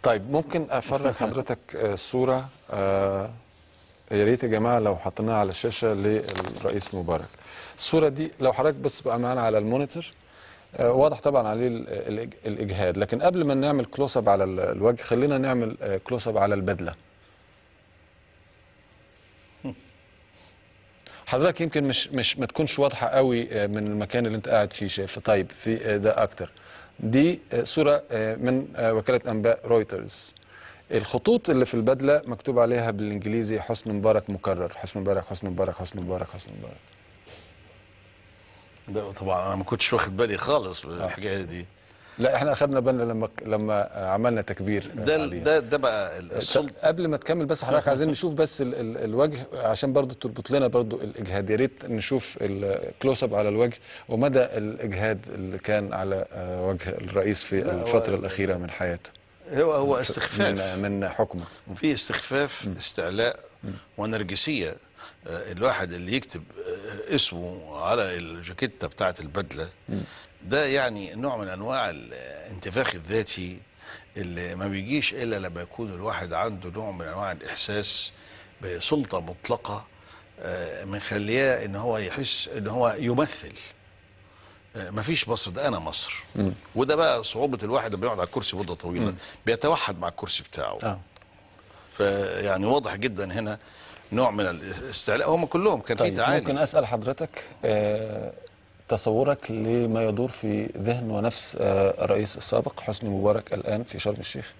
طيب ممكن افرج حضرتك صوره، يا ريت يا جماعه لو حطيناها على الشاشه للرئيس مبارك. الصوره دي لو حضرتك بس بقى معانا على المونيتور، واضح طبعا عليه الاجهاد، لكن قبل ما نعمل كلوز اب على الوجه خلينا نعمل كلوز اب على البدله. حضرتك يمكن مش ما تكونش واضحه قوي من المكان اللي انت قاعد فيه شايف. طيب في ده اكتر. دي صوره من وكاله انباء رويترز. الخطوط اللي في البدله مكتوب عليها بالانجليزي حسني مبارك مكرر، حسني مبارك حسني مبارك حسني مبارك حسني مبارك. ده طبعا انا ما كنتش واخد بالي خالص بالحكايه دي. لا احنا اخذنا بالنا لما عملنا تكبير ده بقى السلطه. قبل ما تكمل بس حضرتك عايزين نشوف بس الوجه عشان برضو تربط لنا برضو الاجهاد. يا ريت نشوف الكلوز اب على الوجه ومدى الاجهاد اللي كان على وجه الرئيس في الفتره الاخيره من حياته. هو استخفاف من حكمه، في استخفاف، استعلاء ونرجسيه. الواحد اللي يكتب اسمه على الجاكيته بتاعه البدله ده يعني نوع من انواع الانتفاخ الذاتي اللي ما بيجيش الا لما يكون الواحد عنده نوع من انواع الاحساس بسلطه مطلقه مخليه ان هو يحس ان هو يمثل. مفيش مصر، ده انا مصر. وده بقى صعوبه الواحد اللي بيقعد على الكرسي مده طويله بيتوحد مع الكرسي بتاعه. فيعني واضح جدا هنا نوع من الاستعلاء. هم كلهم كان في تعالي. ممكن اسال حضرتك تصورك لما يدور في ذهن ونفس الرئيس السابق حسني مبارك الان في شرم الشيخ؟